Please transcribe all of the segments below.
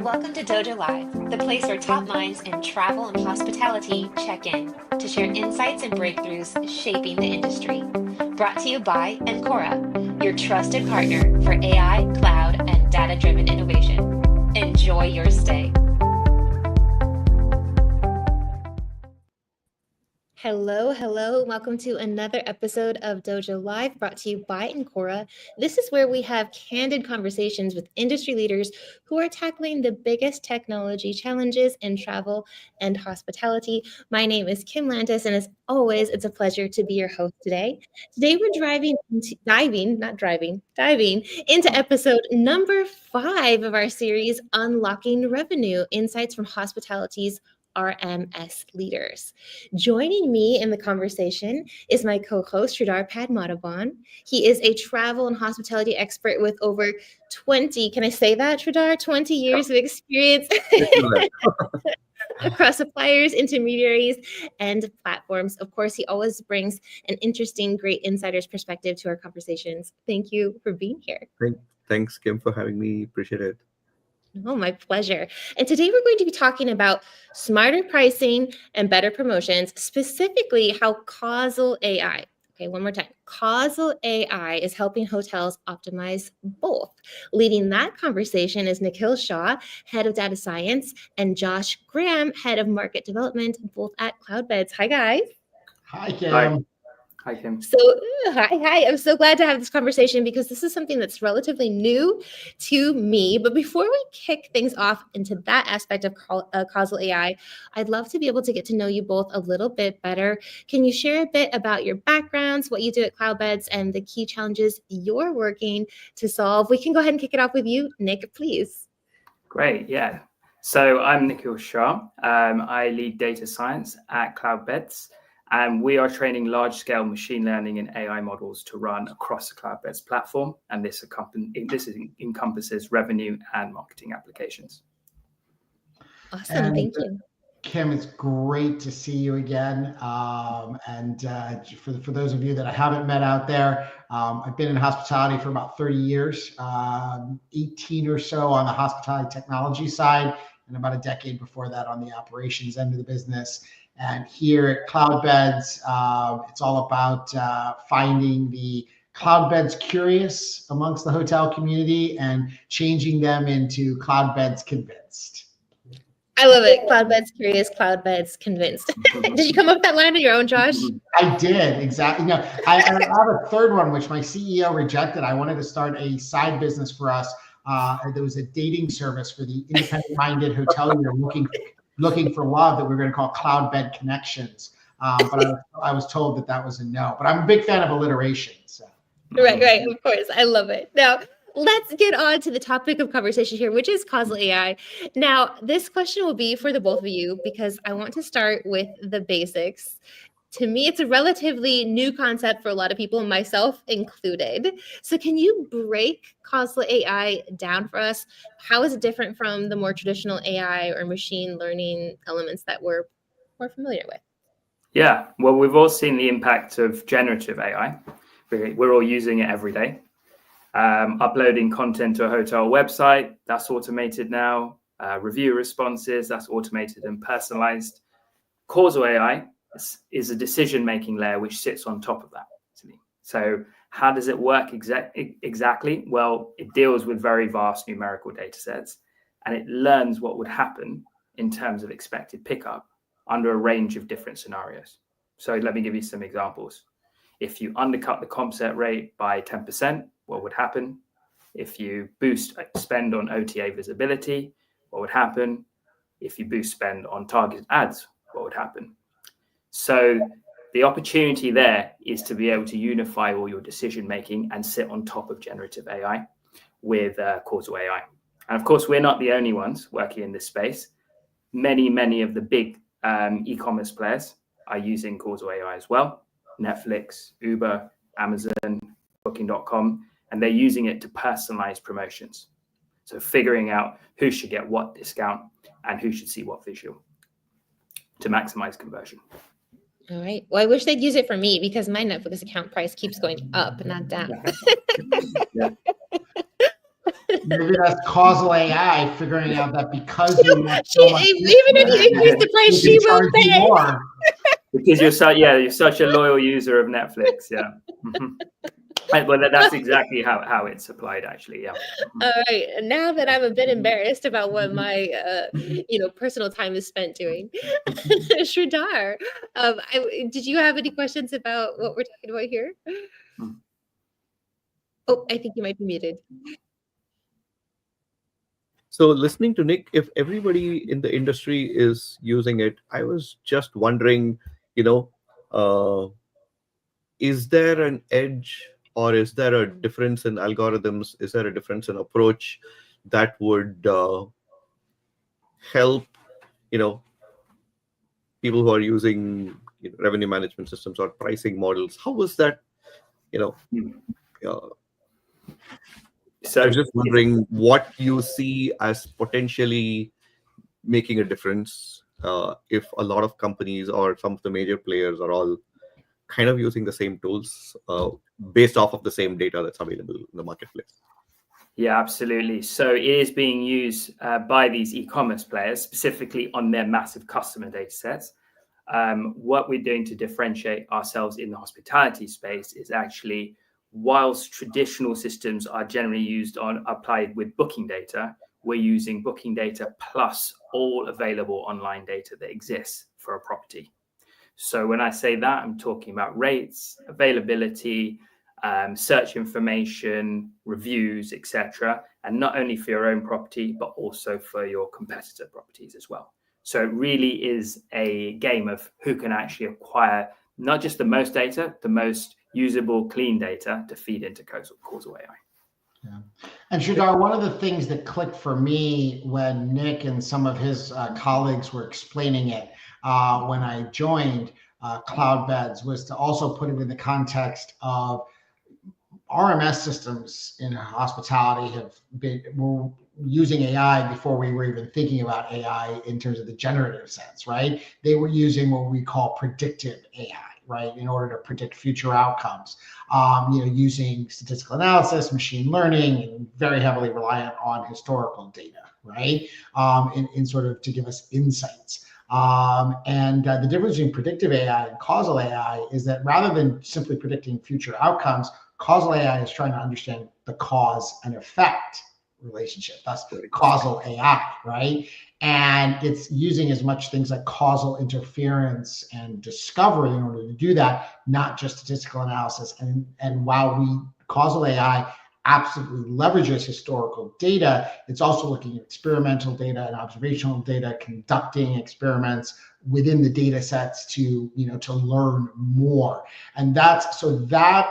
Welcome to dojo.live, the place where top minds in travel and hospitality check in to share insights and breakthroughs shaping the industry. Brought to you by Ancora, your trusted partner for AI, cloud, and data-driven innovation. Enjoy your stay. Hello. Welcome to another episode of Dojo Live, brought to you by Ancora. This is where we have candid conversations with industry leaders who are tackling the biggest technology challenges in travel and hospitality. My name is Kim Lantis, and as always, it's a pleasure to be your host today. Today, we're diving into episode number 5 of our series, Unlocking Revenue, Insights from Hospitality's RMS Leaders. Joining me in the conversation is my co-host, Sridhar Padmanabhan. He is a travel and hospitality expert with over 20, can I say that, Sridhar? 20 years of experience across suppliers, intermediaries, and platforms. Of course, he always brings an interesting, great insider's perspective to our conversations. Thank you for being here. Thanks, Kim, for having me. Appreciate it. Oh, my pleasure. And today we're going to be talking about smarter pricing and better promotions, specifically how Causal AI, okay, one more time, Causal AI is helping hotels optimize both. Leading that conversation is Nikhil Shah, head of data science, and Josh Graham, head of market development, both at Cloudbeds. Hi, guys. Hi, Kim. Hi, Kim. So, hi. I'm so glad to have this conversation because this is something that's relatively new to me. But before we kick things off into that aspect of Causal AI, I'd love to be able to get to know you both a little bit better. Can you share a bit about your backgrounds, what you do at Cloudbeds, and the key challenges you're working to solve? We can go ahead and kick it off with you, Nick, please. Great, yeah. So I'm Nikhil Shah. I lead data science at Cloudbeds. And we are training large-scale machine learning and AI models to run across the Cloudbeds platform. And this encompasses revenue and marketing applications. Awesome, thank you. Kim, it's great to see you again. For those of you that I haven't met out there, I've been in hospitality for about 30 years, 18 or so on the hospitality technology side, and about a decade before that on the operations end of the business. And here at Cloudbeds, it's all about finding the Cloudbeds curious amongst the hotel community and changing them into Cloudbeds convinced. I love it. Cloudbeds curious, Cloudbeds convinced. Did you come up with that line on your own, Josh? I did, exactly. No, I have a third one, which my CEO rejected. I wanted to start a side business for us. There was a dating service for the independent-minded hotelier looking for love that we were going to call Cloudbed Connections. But I was told that was a no. But I'm a big fan of alliteration. So. Right. Of course. I love it. Now, let's get on to the topic of conversation here, which is Causal AI. Now, this question will be for the both of you because I want to start with the basics. To me, it's a relatively new concept for a lot of people, myself included. So can you break Causal AI down for us? How is it different from the more traditional AI or machine learning elements that we're more familiar with? Yeah, well, we've all seen the impact of generative AI. We're all using it every day. Uploading content to a hotel website, that's automated now. Review responses, that's automated and personalized. Causal AI is a decision-making layer which sits on top of that. So how does it work exactly? Well, it deals with very vast numerical data sets, and it learns what would happen in terms of expected pickup under a range of different scenarios. So let me give you some examples. If you undercut the comp set rate by 10%, what would happen? If you boost spend on OTA visibility, what would happen? If you boost spend on targeted ads, what would happen? So the opportunity there is to be able to unify all your decision making and sit on top of generative AI with Causal AI. And of course, we're not the only ones working in this space. Many of the big e-commerce players are using Causal AI as well. Netflix, Uber, Amazon, Booking.com, and they're using it to personalize promotions. So figuring out who should get what discount and who should see what visual to maximize conversion. All right. Well, I wish they'd use it for me because my Netflix account price keeps going up and not down. Yeah. Maybe that's causal AI figuring out that because you want She, so much, even if you increase the price, she will charge you pay. more. Because you're such a loyal user of Netflix. Yeah. Well, that's exactly how it's applied, actually. Yeah. All right. Now that I'm a bit embarrassed about what my personal time is spent doing, Sridhar, did you have any questions about what we're talking about here? Oh, I think you might be muted. So listening to Nick, if everybody in the industry is using it, I was just wondering, is there an edge or is there a difference in algorithms? Is there a difference in approach that would help, people who are using revenue management systems or pricing models? How was that, So I was just wondering what you see as potentially making a difference if a lot of companies or some of the major players are all kind of using the same tools based off of the same data that's available in the marketplace. Yeah, absolutely. So it is being used by these e-commerce players, specifically on their massive customer data sets. What we're doing to differentiate ourselves in the hospitality space is actually, whilst traditional systems are generally applied with booking data, we're using booking data plus all available online data that exists for a property. So when I say that, I'm talking about rates, availability, search information, reviews, etc., and not only for your own property, but also for your competitor properties as well. So it really is a game of who can actually acquire not just the most data, the most usable, clean data to feed into Causal AI. Yeah. And Sridhar, one of the things that clicked for me when Nick and some of his colleagues were explaining it when I joined Cloudbeds was to also put it in the context of RMS systems in hospitality were using AI before we were even thinking about AI in terms of the generative sense, right? They were using what we call predictive AI, right, in order to predict future outcomes, using statistical analysis, machine learning, and very heavily reliant on historical data, right, in sort of to give us insights. And the difference between predictive AI and causal AI is that rather than simply predicting future outcomes, causal AI is trying to understand the cause and effect relationship. That's causal AI, right? And it's using as much things like causal interference and discovery in order to do that, not just statistical analysis. And while causal AI absolutely leverages historical data, it's also looking at experimental data and observational data, conducting experiments within the data sets to learn more. And that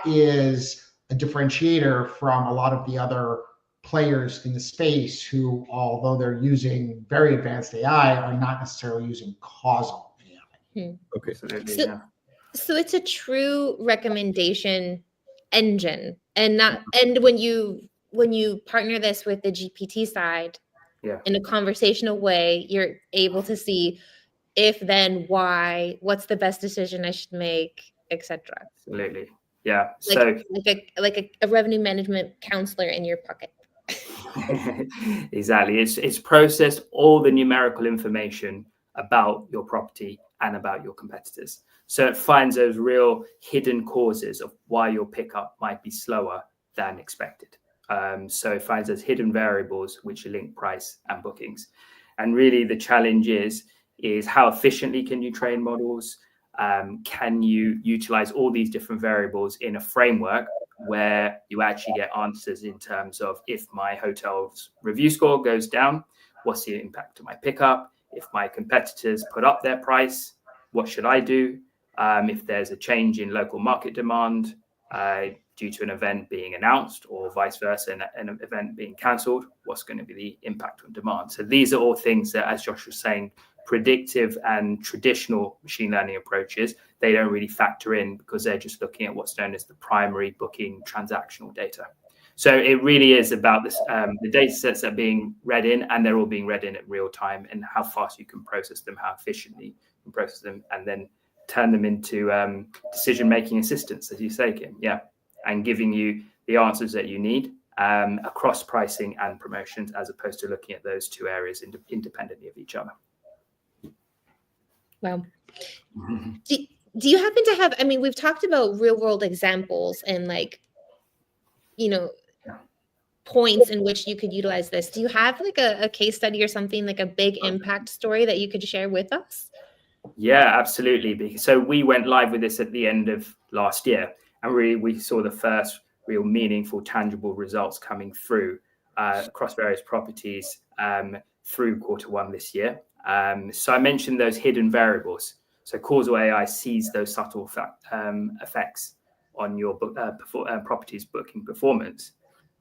is a differentiator from a lot of the other players in the space who, although they're using very advanced AI, are not necessarily using causal AI. Okay. So it's a true recommendation engine, and when you partner this with the GPT side, in a conversational way, you're able to see if, then, why, what's the best decision I should make, etc. Absolutely. Yeah. Like a revenue management counselor in your pocket. Exactly. It's processed all the numerical information about your property and about your competitors. So it finds those real hidden causes of why your pickup might be slower than expected. So it finds those hidden variables which link price and bookings. And really the challenge is how efficiently can you train models? Can you utilize all these different variables in a framework where you actually get answers in terms of, if my hotel's review score goes down, what's the impact to my pickup? If my competitors put up their price, what should I do? If there's a change in local market demand due to an event being announced, or vice versa, an event being cancelled, what's going to be the impact on demand? So these are all things that, as Josh was saying, predictive and traditional machine learning approaches, they don't really factor in, because they're just looking at what's known as the primary booking transactional data. So it really is about this, the data sets that are being read in, and they're all being read in at real time, and how fast you can process them, how efficiently you can process them, and then turn them into decision-making assistants, as you say, Kim. Yeah. And giving you the answers that you need across pricing and promotions, as opposed to looking at those two areas independently of each other. Wow. Do you happen to have, I mean, we've talked about real world examples and like, you know, points in which you could utilize this. Do you have like a case study or something, like a big impact story that you could share with us? Yeah, absolutely. So we went live with this at the end of last year, and really we saw the first real meaningful, tangible results coming through across various properties through Q1 this year. So I mentioned those hidden variables. So Causal AI sees those subtle effects on your property's booking performance.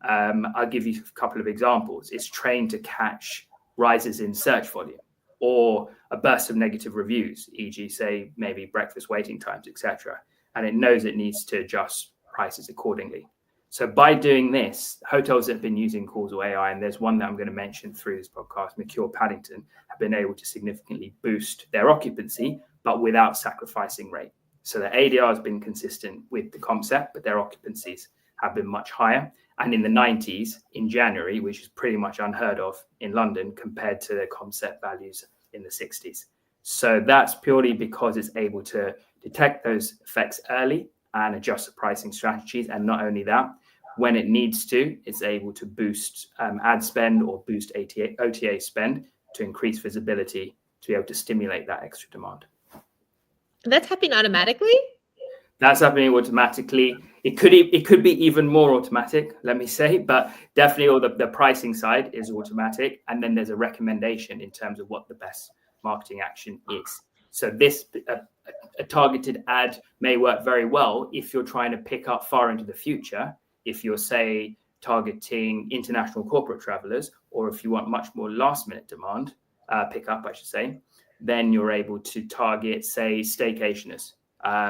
I'll give you a couple of examples. It's trained to catch rises in search volume or a burst of negative reviews, e.g., say maybe breakfast waiting times, etc. And it knows it needs to adjust prices accordingly. So by doing this, hotels that have been using Causal AI, and there's one that I'm going to mention through this podcast, Nikhil, Paddington, have been able to significantly boost their occupancy, but without sacrificing rate. So the ADR has been consistent with the concept, but their occupancies have been much higher. And in the 90s in January, which is pretty much unheard of in London compared to their concept values in the 60s. So that's purely because it's able to detect those effects early and adjust the pricing strategies. And not only that, when it needs to, it's able to boost ad spend or boost OTA spend to increase visibility to be able to stimulate that extra demand. That's happening automatically? That's happening automatically. It could be even more automatic, let me say, but definitely all the pricing side is automatic. And then there's a recommendation in terms of what the best marketing action is. So this a targeted ad may work very well if you're trying to pick up far into the future, if you're, say, targeting international corporate travelers, or if you want much more last minute demand, pickup, I should say, then you're able to target, say, staycationers,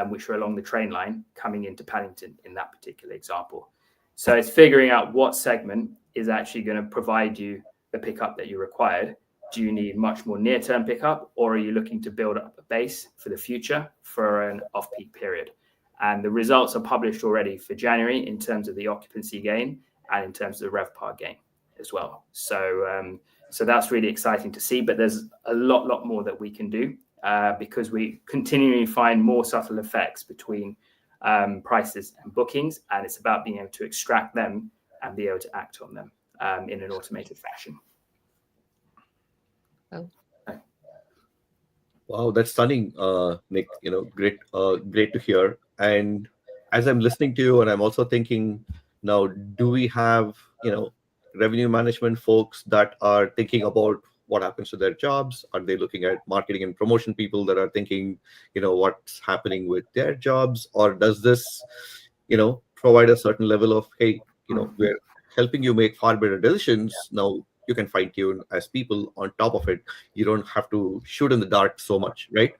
which are along the train line coming into Paddington in that particular example. So it's figuring out what segment is actually going to provide you the pickup that you required. Do you need much more near-term pickup, or are you looking to build up a base for the future for an off-peak period? And the results are published already for January in terms of the occupancy gain and in terms of the RevPAR gain as well. So that's really exciting to see, but there's a lot more that we can do because we continually find more subtle effects between prices and bookings, and it's about being able to extract them and be able to act on them in an automated fashion. Oh. Wow, that's stunning, Nick. Great to hear. And as I'm listening to you, and I'm also thinking, now, do we have revenue management folks that are thinking about what happens to their jobs? Are they looking at marketing and promotion people that are thinking, what's happening with their jobs? Or does this, provide a certain level of, hey, we're helping you make far better decisions. Now you can fine tune as people on top of it. You don't have to shoot in the dark so much, right?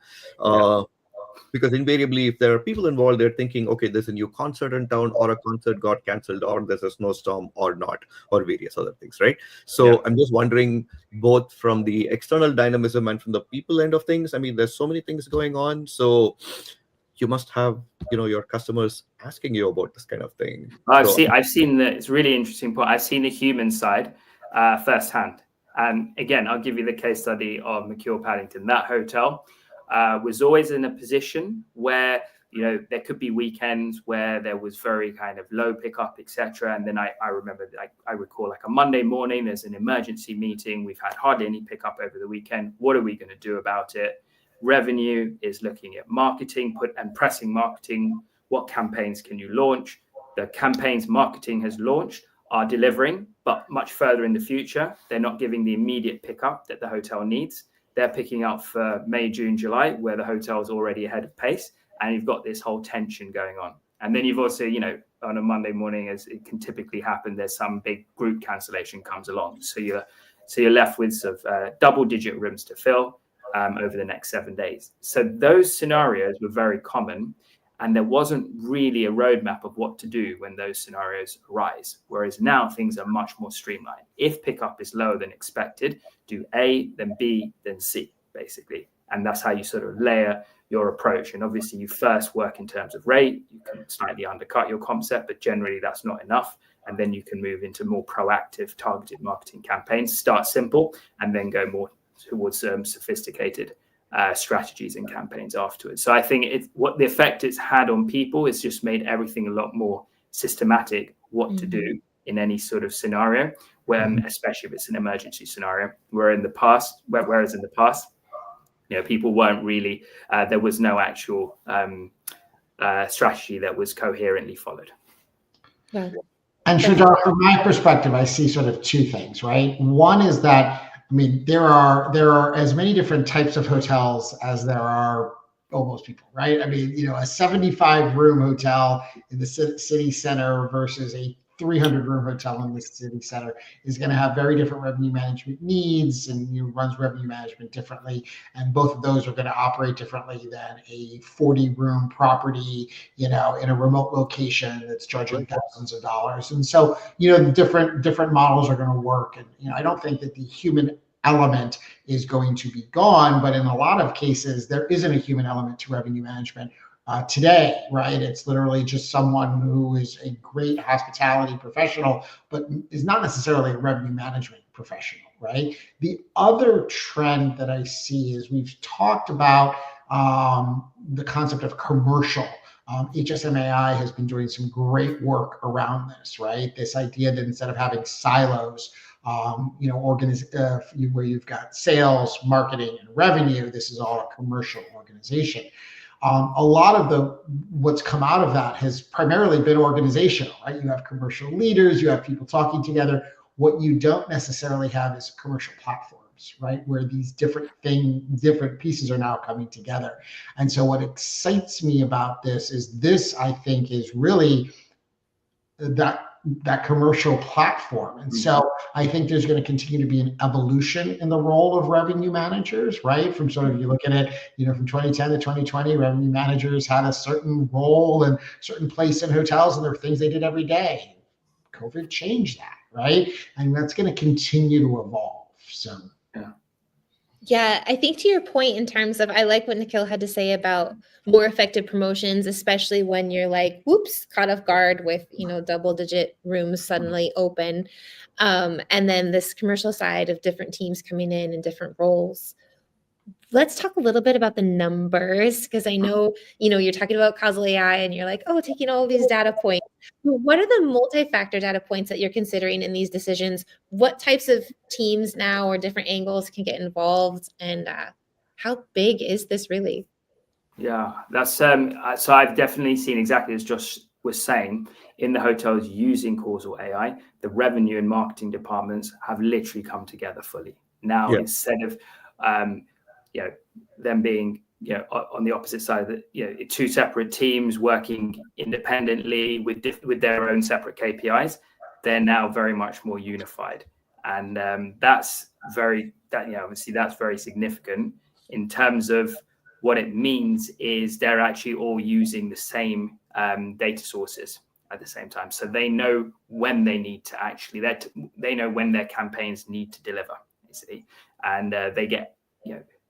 Because invariably, if there are people involved, they're thinking, okay, there's a new concert in town, or a concert got canceled, or there's a snowstorm, or not, or various other things, right? So I'm just wondering, both from the external dynamism and from the people end of things, I mean, there's so many things going on. So you must have, your customers asking you about this kind of thing. I've seen that. It's really interesting point. I've seen the human side firsthand. And again, I'll give you the case study of Nikhil, Paddington. That hotel was always in a position where, there could be weekends where there was very kind of low pickup, etc. And then I remember, I recall like a Monday morning, there's an emergency meeting. We've had hardly any pickup over the weekend. What are we going to do about it? Revenue is looking at marketing, pressing marketing. What campaigns can you launch? The campaigns marketing has launched are delivering, but much further in the future. They're not giving the immediate pickup that the hotel needs. They're picking up for May, June, July, where the hotel's already ahead of pace. And you've got this whole tension going on. And then you've also, on a Monday morning, as it can typically happen, there's some big group cancellation comes along. So you're left with sort of double-digit rooms to fill over the next 7 days. So those scenarios were very common. And there wasn't really a roadmap of what to do when those scenarios arise. Whereas now things are much more streamlined. If pickup is lower than expected, do A, then B, then C, basically. And that's how you sort of layer your approach. And obviously you first work in terms of rate. You can slightly undercut your concept, but generally that's not enough. and then you can move into more proactive targeted marketing campaigns. Start simple and then go more towards sophisticated strategies and campaigns afterwards. So I think what the effect it's had on people is just made everything a lot more systematic, what to do in any sort of scenario, when especially if it's an emergency scenario. Whereas in the past, people weren't really, there was no actual strategy that was coherently followed. Yeah. And Shah, from my perspective, I see sort of two things, right? One is that, I mean, there are as many different types of hotels as there are almost people, right? I mean, a 75-room hotel in the city center versus a 300-room hotel in the city center is going to have very different revenue management needs, and runs revenue management differently. And both of those are going to operate differently than a 40-room property, in a remote location that's charging thousands of dollars. And so, the different models are going to work. And, I don't think that the human element is going to be gone, but in a lot of cases, there isn't a human element to revenue management today, right? It's literally just someone who is a great hospitality professional, but is not necessarily a revenue management professional, right? The other trend that I see is we've talked about the concept of commercial. HSMAI has been doing some great work around this, right? This idea that instead of having silos, where you've got sales, marketing, and revenue, this is all a commercial organization. A lot of what's come out of that has primarily been organizational, right? You have commercial leaders, you have people talking together. What you don't necessarily have is commercial platforms, right? Where these different pieces are now coming together. And so what excites me about this, I think, is really that commercial platform. And so I think there's going to continue to be an evolution in the role of revenue managers, right? From sort of, you look at it, from 2010 to 2020, revenue managers had a certain role and certain place in hotels, and there were things they did every day. COVID changed that, right? And that's going to continue to evolve. So, yeah, I think to your point in terms of, I like what Nikhil had to say about more effective promotions, especially when you're like, whoops, caught off guard with, double-digit rooms suddenly open. And then this commercial side of different teams coming in different roles. Let's talk a little bit about the numbers, because I know, you're talking about Causal AI and you're like, oh, taking all these data points. What are the multi-factor data points that you're considering in these decisions? What types of teams now or different angles can get involved? And how big is this really? Yeah, that's so I've definitely seen, exactly as Josh was saying, in the hotels using Causal AI, the revenue and marketing departments have literally come together fully. Now, instead of them being on the opposite side of the, two separate teams working independently with their own separate KPIs, they're now very much more unified, and obviously that's very significant in terms of what it means is they're actually all using the same data sources at the same time, so they know when they need to actually they know when their campaigns need to deliver, basically, and they get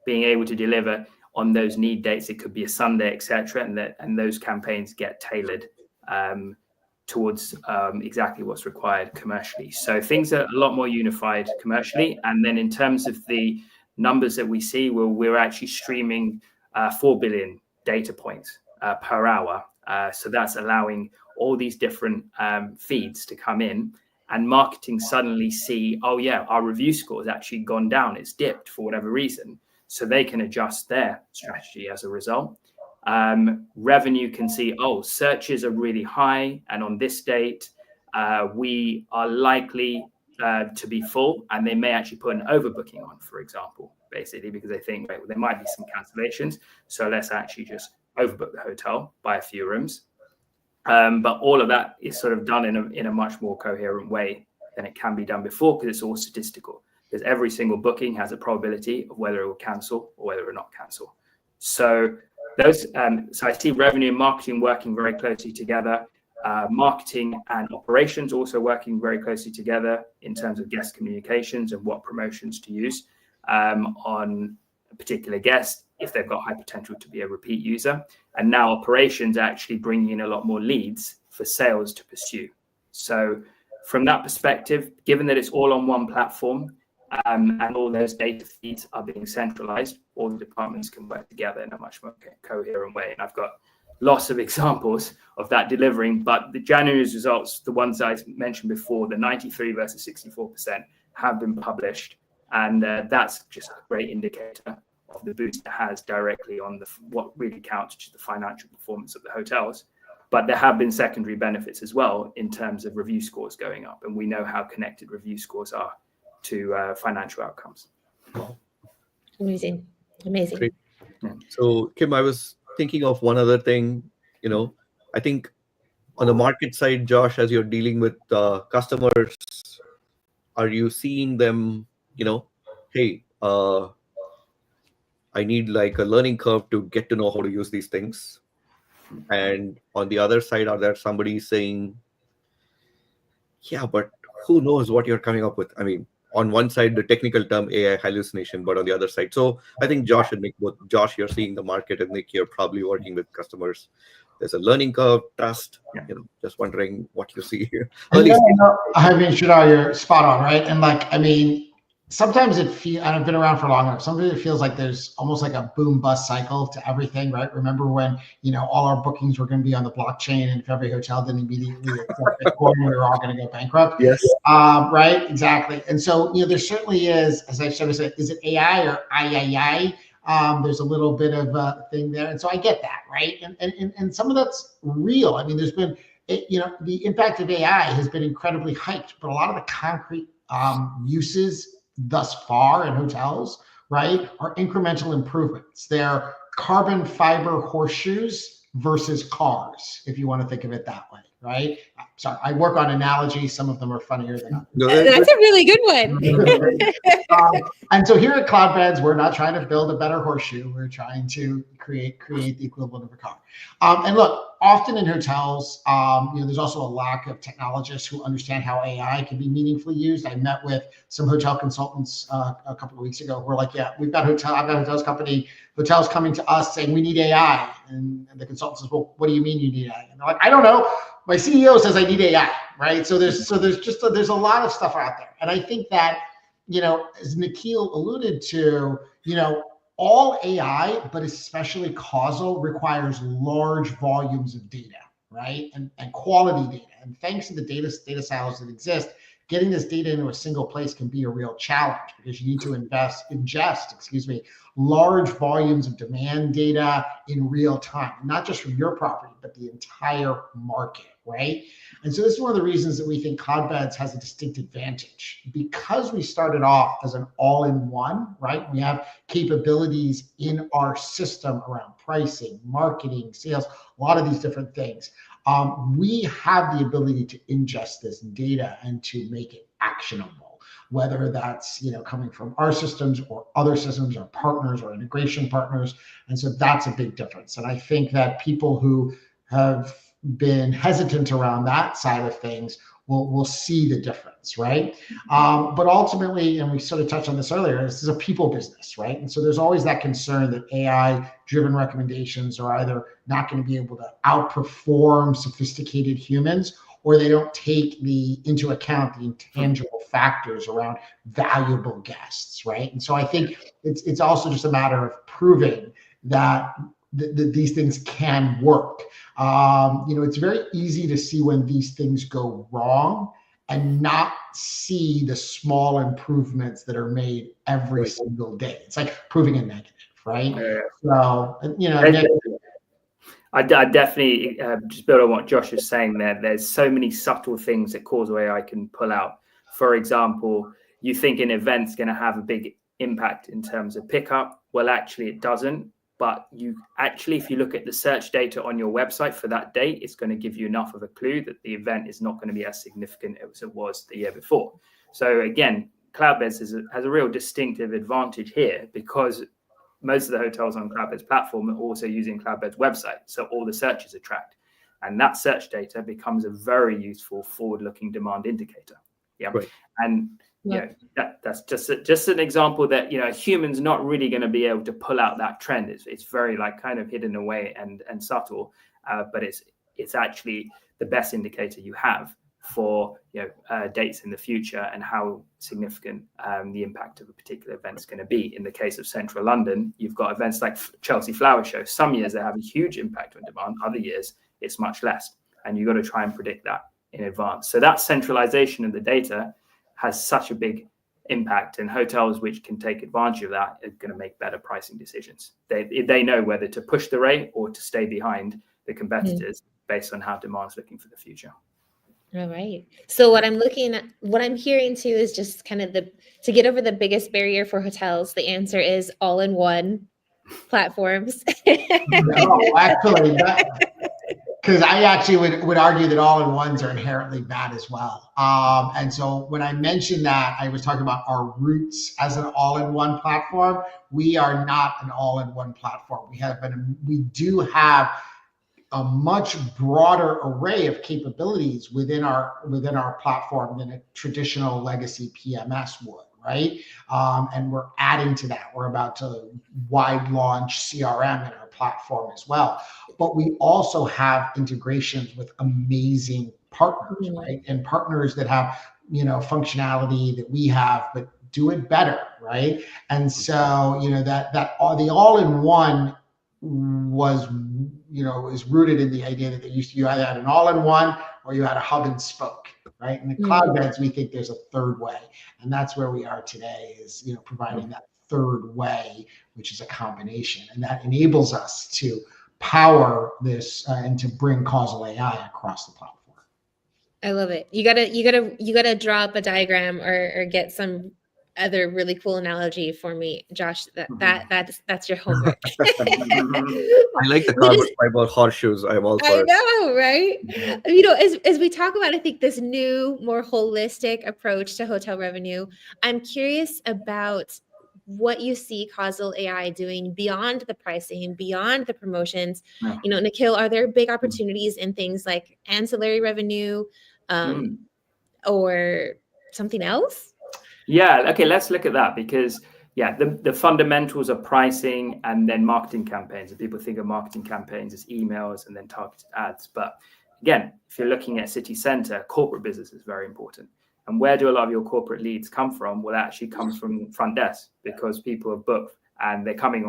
being able to deliver on those need dates. It could be a Sunday, etc., and those campaigns get tailored towards exactly what's required commercially. So things are a lot more unified commercially. And then in terms of the numbers that we see, we're actually streaming 4 billion data points per hour. So that's allowing all these different feeds to come in, and marketing suddenly see, oh yeah, our review score has actually gone down. It's dipped for whatever reason. So they can adjust their strategy as a result. Revenue can see, oh, searches are really high, and on this date, we are likely to be full, and they may actually put an overbooking on, for example, basically, because they think, right, well, there might be some cancellations, so let's actually just overbook the hotel by a few rooms. But all of that is sort of done in a much more coherent way than it can be done before, because it's all statistical. Because every single booking has a probability of whether it will cancel or whether it will not cancel. So I see revenue and marketing working very closely together. Marketing and operations also working very closely together in terms of guest communications and what promotions to use on a particular guest if they've got high potential to be a repeat user. And now operations are actually bringing in a lot more leads for sales to pursue. So from that perspective, given that it's all on one platform, and all those data feeds are being centralized, all the departments can work together in a much more coherent way. And I've got lots of examples of that delivering, but the January's results, the ones I mentioned before, the 93 versus 64% have been published. And that's just a great indicator of the boost it has directly on what really counts, which is the financial performance of the hotels. But there have been secondary benefits as well in terms of review scores going up. And we know how connected review scores are to financial outcomes. Amazing. Great. So, Kim, I was thinking of one other thing. I think on the market side, Josh, as you're dealing with customers, are you seeing them, hey, I need like a learning curve to get to know how to use these things? And on the other side, are there somebody saying, yeah, but who knows what you're coming up with? I mean, on one side, the technical term AI hallucination, but on the other side. So I think Josh and Nick, both Josh, you're seeing the market, and Nick, you're probably working with customers. There's a learning curve, trust, just wondering what you see here. I mean, Shah, you're spot on, right? And sometimes I've been around for long enough. Sometimes it feels like there's almost like a boom bust cycle to everything, right? Remember when, all our bookings were going to be on the blockchain, and if every hotel didn't immediately accept Bitcoin, we were all going to go bankrupt. Yes. Right. Exactly. And so, there certainly is, as I sort of said, is it AI or II? There's a little bit of a thing there. And so I get that, right? And some of that's real. I mean, there's been, the impact of AI has been incredibly hyped, but a lot of the concrete uses thus far in hotels, right, are incremental improvements. They're carbon fiber horseshoes versus cars, if you want to think of it that way, right? Sorry, I work on analogies. Some of them are funnier than others. That's a really good one. And so here at Cloudbeds, we're not trying to build a better horseshoe. We're trying to create the equivalent of a car. And look, often in hotels, there's also a lack of technologists who understand how AI can be meaningfully used. I met with some hotel consultants a couple of weeks ago who were like, yeah, I've got hotels coming to us saying we need AI. And the consultant says, well, what do you mean you need AI? And they're like, I don't know. My CEO says I need AI, right? So there's a lot of stuff out there. And I think that, as Nikhil alluded to, all AI, but especially causal, requires large volumes of data, right? And quality data. And thanks to the data silos that exist, getting this data into a single place can be a real challenge because you need to ingest large volumes of demand data in real time, not just from your property, but the entire market, right? And so this is one of the reasons that we think Cloudbeds has a distinct advantage because we started off as an all-in-one, right? We have capabilities in our system around pricing, marketing, sales, a lot of these different things. We have the ability to ingest this data and to make it actionable, whether that's coming from our systems or other systems or partners or integration partners. And so that's a big difference. And I think that people who have been hesitant around that side of things will see the difference, right? But ultimately, and we sort of touched on this earlier, this is a people business, right? And so there's always that concern that AI-driven recommendations are either not going to be able to outperform sophisticated humans, or they don't take into account the intangible factors around valuable guests, right? And so I think it's also just a matter of proving that these things can work. It's very easy to see when these things go wrong and not see the small improvements that are made every single day. It's like proving a negative, right? So, I definitely just build on what Josh is saying there. There's so many subtle things that Causal AI can pull out. For example, you think an event's going to have a big impact in terms of pickup. Well, actually, it doesn't. But if you look at the search data on your website for that date, it's going to give you enough of a clue that the event is not going to be as significant as it was the year before. So again, Cloudbeds has a real distinctive advantage here because most of the hotels on Cloudbeds platform are also using Cloudbeds website. So all the searches are tracked. And that search data becomes a very useful forward-looking demand indicator. Yeah. Right. And that's just an example that a human's not really going to be able to pull out that trend. It's very kind of hidden away and subtle, but it's actually the best indicator you have for dates in the future and how significant the impact of a particular event is going to be. In the case of Central London, you've got events like Chelsea Flower Show. Some years they have a huge impact on demand, other years it's much less, and you've got to try and predict that in advance. So that centralization of the data has such a big impact, and hotels which can take advantage of that are going to make better pricing decisions. They know whether to push the rate or to stay behind the competitors based on how demand's looking for the future. All right. So what I'm hearing too is just kind of to get over the biggest barrier for hotels, the answer is all-in-one platforms. No, actually, because I actually would argue that all-in-ones are inherently bad as well. And so when I mentioned that, I was talking about our roots as an all-in-one platform. We are not an all-in-one platform. We do have a much broader array of capabilities within our platform than a traditional legacy PMS would, right? And we're adding to that. We're about to wide launch CRM in our platform as well. But we also have integrations with amazing partners, right? And partners that have, functionality that we have, but do it better, right? And so, the all-in-one was, is rooted in the idea that you either had an all-in-one or you had a hub and spoke, right? In the Cloudbeds, we think there's a third way, and that's where we are today, is providing that third way, which is a combination, and that enables us to power this and to bring Causal AI across the platform. I love it. You gotta draw up a diagram or get some other really cool analogy for me, Josh. That's your homework. I like the carbon fiber horseshoes. I'm all for it. I know, right? As we talk about, I think, this new, more holistic approach to hotel revenue, I'm curious about what you see Causal AI doing beyond the pricing, beyond the promotions. Nikhil, are there big opportunities in things like ancillary revenue, or something else? Yeah, okay, let's look at that, because the fundamentals of pricing and then marketing campaigns, and people think of marketing campaigns as emails and then targeted ads. But again, if you're looking at city center, corporate business is very important. And where do a lot of your corporate leads come from? Well, it actually comes from front desk, because people have booked and they're coming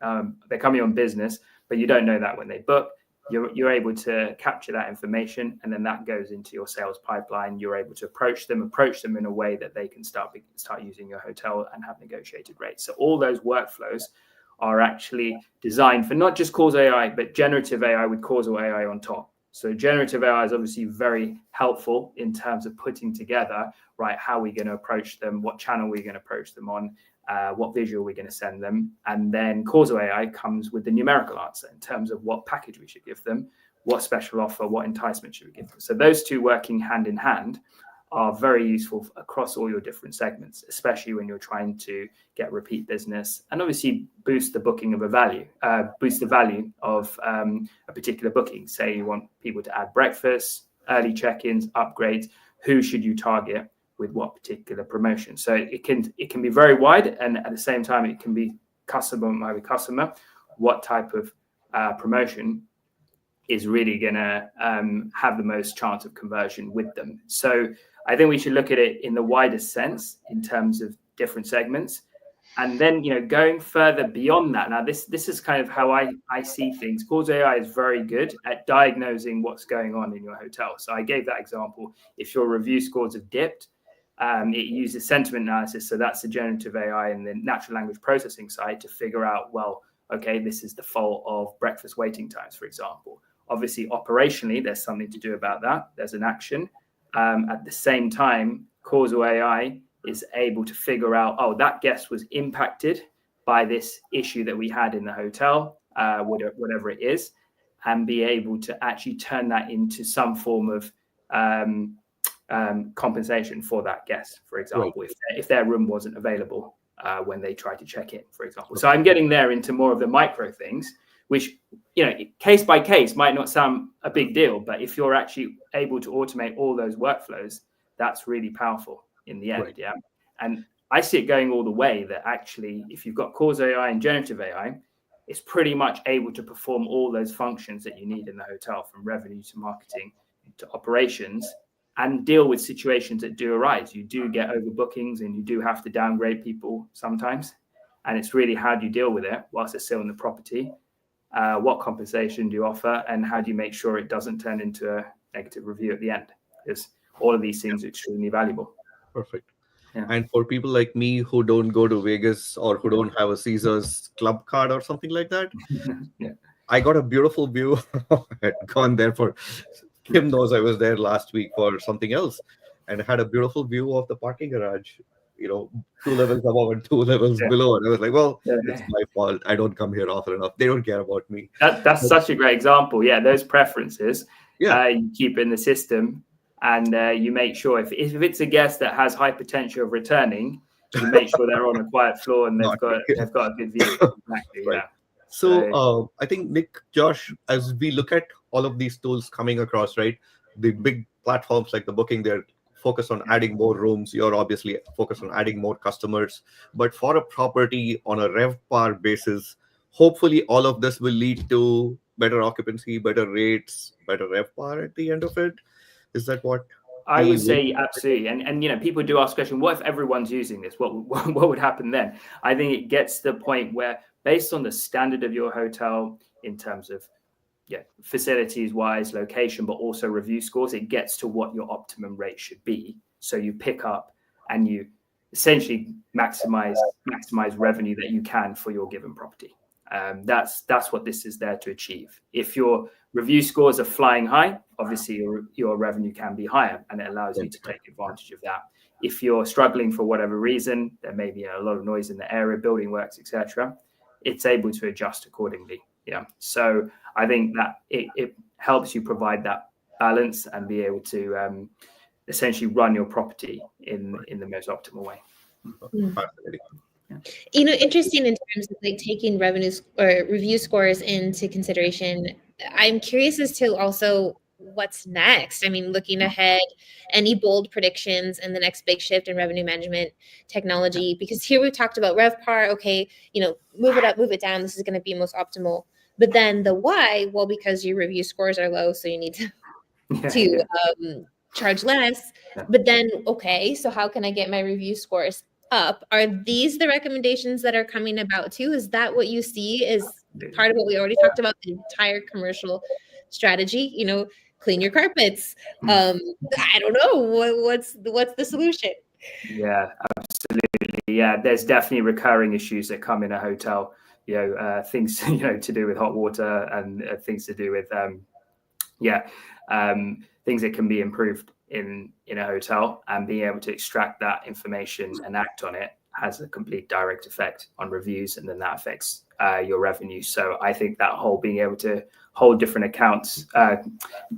on business, but you don't know that when they book. You're able to capture that information, and then that goes into your sales pipeline. You're able to approach them in a way that they can start using your hotel and have negotiated rates. So all those workflows are actually designed for not just Causal AI, but generative AI with Causal AI on top. So generative AI is obviously very helpful in terms of putting together, right, how we're going to approach them, what channel we're going to approach them on, what visual we're going to send them. And then Causal AI comes with the numerical answer in terms of what package we should give them, what special offer, what enticement should we give them. So those two working hand in hand are very useful across all your different segments, especially when you're trying to get repeat business and obviously boost the booking of boost the value of a particular booking. Say you want people to add breakfast, early check-ins, upgrades. Who should you target with what particular promotion? So it can be very wide, and at the same time it can be customer by customer. What type of promotion is really going to have the most chance of conversion with them? So I think we should look at it in the widest sense in terms of different segments, and then going further beyond that. Now this is kind of how I see things. Causal AI is very good at diagnosing what's going on in your hotel. So I gave that example. If your review scores have dipped, it uses sentiment analysis. So that's the generative AI and the natural language processing side to figure out, well, okay, this is the fault of breakfast waiting times, for example. Obviously, operationally, there's something to do about that. There's an action. At the same time, Causal AI is able to figure out, oh, that guest was impacted by this issue that we had in the hotel, whatever it is, and be able to actually turn that into some form of compensation for that guest, for example, right, if their room wasn't available when they tried to check in, for example. So I'm getting there into more of the micro things, which, case by case might not sound a big deal, but if you're actually able to automate all those workflows, that's really powerful in the end. Right. Yeah. And I see it going all the way that actually, if you've got Causal AI and generative AI, it's pretty much able to perform all those functions that you need in the hotel, from revenue to marketing to operations, and deal with situations that do arise. You do get overbookings and you do have to downgrade people sometimes. And it's really, how do you deal with it whilst it's still in the property? What compensation do you offer? And how do you make sure it doesn't turn into a negative review at the end? Because all of these things are extremely valuable. Perfect. Yeah. And for people like me who don't go to Vegas or who don't have a Caesars club card or something like that, Yeah. I got a beautiful view. I had gone there for, Kim knows I was there last week for something else, and had a beautiful view of the parking garage, 2 levels above and 2 levels Yeah. below. And I was like, well, Yeah. it's my fault. I don't come here often enough. They don't care about me. That's such a great example. Yeah, those preferences, Yeah. you keep in the system, and you make sure if it's a guest that has high potential of returning, you make sure they're on a quiet floor and they've got a good view. Exactly. Right. Yeah. So I think, Nick, Josh, as we look at all of these tools coming across, right, the big platforms like the booking, they're focused on adding more rooms. You're obviously focused on adding more customers. But for a property on a RevPAR basis, hopefully all of this will lead to better occupancy, better rates, better RevPAR at the end of it. Is that what? I would say absolutely. And people do ask the question, what if everyone's using this? What would happen then? I think it gets to the point where, based on the standard of your hotel in terms of facilities wise, location, but also review scores, it gets to what your optimum rate should be. So you pick up and you essentially maximize revenue that you can for your given property. That's what this is there to achieve. If your review scores are flying high, obviously your revenue can be higher, and it allows you to take advantage of that. If you're struggling for whatever reason, there may be a lot of noise in the area, building works, etc., it's able to adjust accordingly. Yeah. So I think that it helps you provide that balance and be able to essentially run your property in the most optimal way. Interesting in terms of like taking revenues or review scores into consideration. I'm curious as to also what's next. I mean, looking ahead, any bold predictions and the next big shift in revenue management technology? Because here we've talked about RevPAR. Okay, move it up, move it down. This is going to be most optimal. But then the why, well, because your review scores are low, so you need to charge less. But then, okay, so how can I get my review scores up? Are these the recommendations that are coming about too? Is that what you see is part of what we already talked about, the entire commercial strategy? Clean your carpets. I don't know what's the solution. Yeah, absolutely. Yeah, there's definitely recurring issues that come in a hotel. Things to do with hot water and things to do with things that can be improved in a hotel, and being able to extract that information and act on it has a complete direct effect on reviews, and then that affects your revenue. So I think that whole being able to hold different accounts,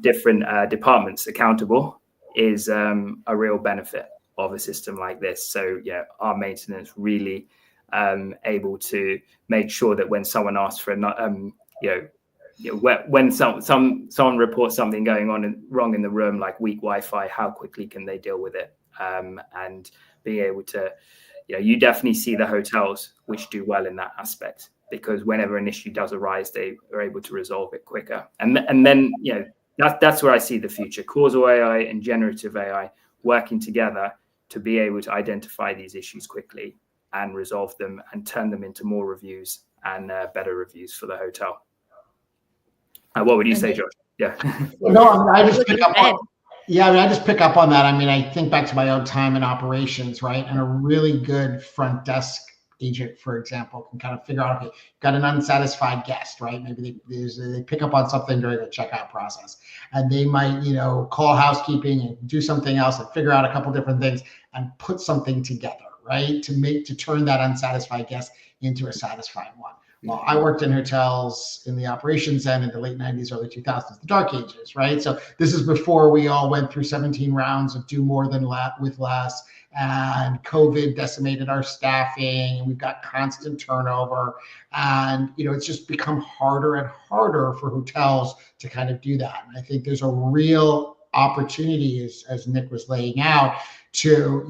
different departments accountable is a real benefit of a system like this. So our maintenance really able to make sure that when someone asks for when someone reports something going on wrong in the room, like weak Wi-Fi, how quickly can they deal with it? And being able to, you definitely see the hotels which do well in that aspect, because whenever an issue does arise, they are able to resolve it quicker. And then that's where I see the future. Causal AI and generative AI working together to be able to identify these issues quickly and resolve them and turn them into more reviews and better reviews for the hotel. What would you say, Josh? Yeah. No, I just pick up on. Yeah, I just pick up on that. I think back to my own time in operations, right? And a really good front desk agent, for example, can kind of figure out, okay, got an unsatisfied guest, right? Maybe they pick up on something during the checkout process, and they might, call housekeeping and do something else and figure out a couple different things and put something together, right? To turn that unsatisfied guest into a satisfied one. Well, I worked in hotels in the operations end in the late 90s, early 2000s, the dark ages, right? So this is before we all went through 17 rounds of do more than with less, and COVID decimated our staffing, and we've got constant turnover. And, it's just become harder and harder for hotels to kind of do that. And I think there's a real opportunity, as Nick was laying out, to,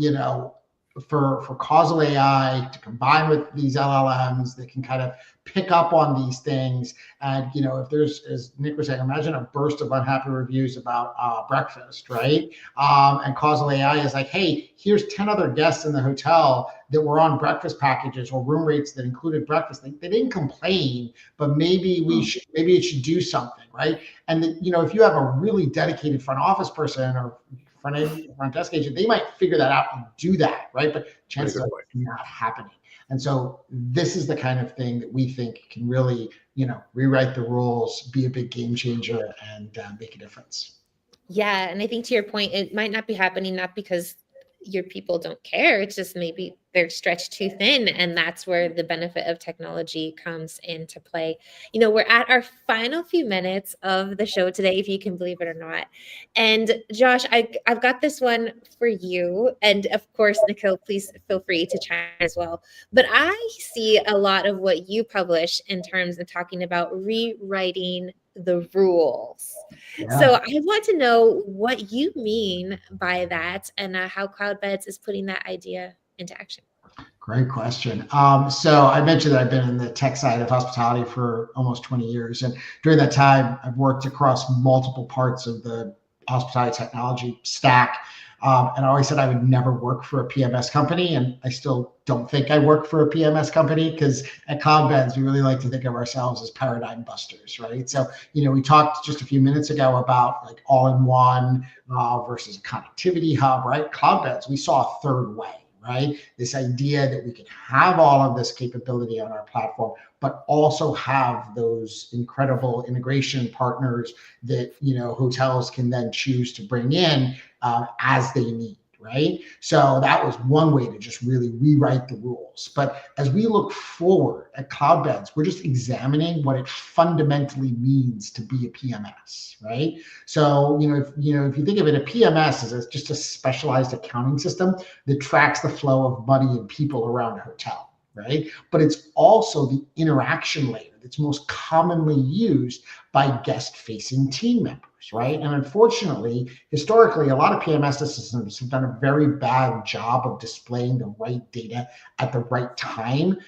for causal AI to combine with these LLMs that can kind of pick up on these things. And, if there's, as Nick was saying, imagine a burst of unhappy reviews about breakfast, right? And causal AI is like, hey, here's 10 other guests in the hotel that were on breakfast packages or room rates that included breakfast. They didn't complain, but maybe it should do something, right? And if you have a really dedicated front office person or front desk agent, they might figure that out and do that, right? But chances are it's not happening. And so this is the kind of thing that we think can really, rewrite the rules, be a big game changer, and make a difference. Yeah, and I think to your point, it might not be happening not because your people don't care. It's just maybe they're stretched too thin, and that's where the benefit of technology comes into play. We're at our final few minutes of the show today, if you can believe it or not. And Josh, I've got this one for you, and of course, Nikhil, please feel free to chime in as well. But I see a lot of what you publish in terms of talking about rewriting the rules. Yeah. So I want to know what you mean by that, and how Cloudbeds is putting that idea into action. Great question. So I mentioned that I've been in the tech side of hospitality for almost 20 years. And during that time, I've worked across multiple parts of the hospitality technology stack. And I always said I would never work for a PMS company. And I still don't think I work for a PMS company, because at Cloudbeds, we really like to think of ourselves as paradigm busters, right? So, we talked just a few minutes ago about like all-in-one versus a connectivity hub, right? Cloudbeds, we saw a third way. Right? This idea that we can have all of this capability on our platform, but also have those incredible integration partners that, hotels can then choose to bring in as they need. Right? So that was one way to just really rewrite the rules. But as we look forward at Cloudbeds, we're just examining what it fundamentally means to be a PMS, right? So, if you think of it, a PMS is just a specialized accounting system that tracks the flow of money and people around a hotel, right? But it's also the interaction layer that's most commonly used by guest-facing team members, right? And unfortunately, historically, a lot of PMS systems have done a very bad job of displaying the right data at the right time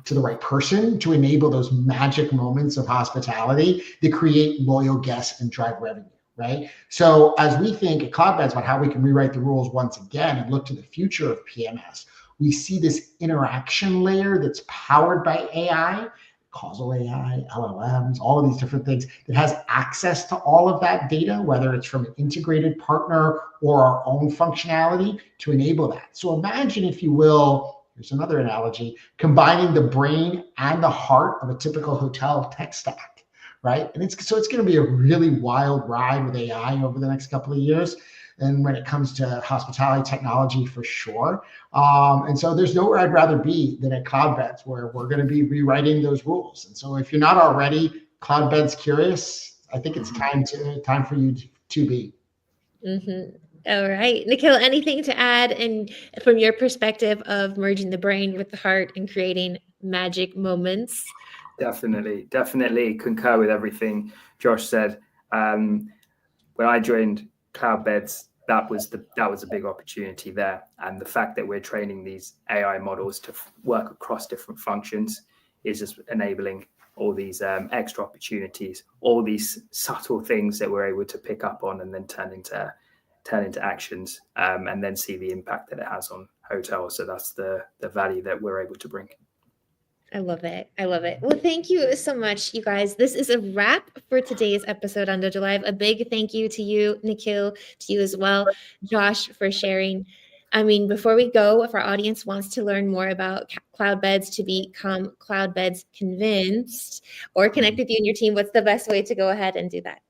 to the right person to enable those magic moments of hospitality that create loyal guests and drive revenue. Right. So as we think at Cloudbeds about how we can rewrite the rules once again and look to the future of PMS, we see this interaction layer that's powered by AI, causal AI, LLMs, all of these different things that has access to all of that data, whether it's from an integrated partner or our own functionality to enable that. So imagine, if you will, here's another analogy, combining the brain and the heart of a typical hotel tech stack. Right. And it's going to be a really wild ride with AI over the next couple of years. And when it comes to hospitality technology, for sure. And so there's nowhere I'd rather be than at Cloudbeds, where we're going to be rewriting those rules. And so if you're not already Cloudbeds curious, I think it's time for you to be. Mm-hmm. All right, Nikhil, anything to add, and from your perspective of merging the brain with the heart and creating magic moments? Definitely concur with everything Josh said. When I joined Cloudbeds, that was a big opportunity there, and the fact that we're training these AI models to work across different functions is just enabling all these extra opportunities, all these subtle things that we're able to pick up on and then turn into actions, and then see the impact that it has on hotels. So that's the value that we're able to bring. I love it. Well, thank you so much, you guys. This is a wrap for today's episode on dojo.live. A big thank you to you, Nikhil, to you as well, Josh, for sharing. I mean, before we go, if our audience wants to learn more about Cloudbeds, to become Cloudbeds convinced or connect with you and your team, what's the best way to go ahead and do that?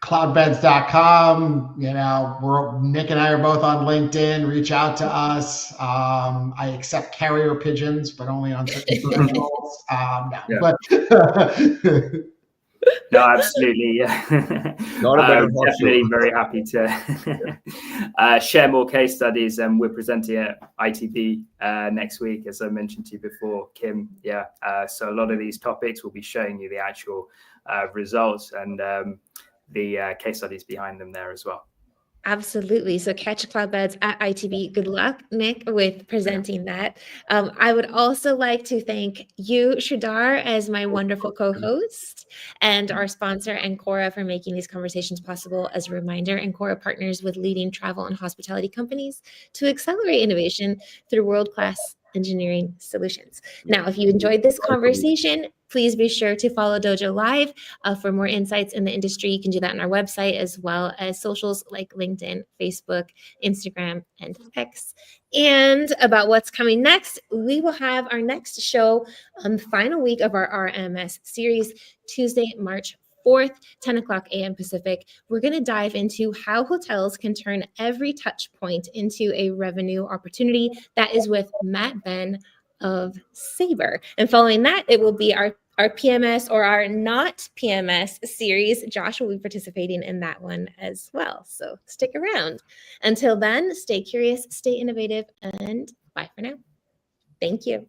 Cloudbeds.com. Nick and I are both on LinkedIn. Reach out to us. I accept carrier pigeons, but only on certain schedules. No, absolutely. Not a better definitely very happy to share more case studies. And we're presenting at ITB next week, as I mentioned to you before, Kim. So a lot of these topics will be showing you the actual results and the case studies behind them there as well. Absolutely. So catch Cloudbeds at ITB. Good luck, Nick, with presenting that. I would also like to thank you, Sridhar, as my wonderful co-host, and our sponsor, Ancora, for making these conversations possible. As a reminder, Ancora partners with leading travel and hospitality companies to accelerate innovation through world-class engineering solutions. Now, if you enjoyed this conversation, please be sure to follow Dojo Live for more insights in the industry. You can do that on our website as well as socials like LinkedIn, Facebook, Instagram, and X. And about what's coming next, we will have our next show on the final week of our RMS series, Tuesday, March 4th, 10 o'clock a.m. Pacific. We're going to dive into how hotels can turn every touch point into a revenue opportunity. That is with Matt Ben of Sabre. And following that, it will be our PMS or our not PMS series. Josh will be participating in that one as well. So stick around. Until then, stay curious, stay innovative, and bye for now. Thank you.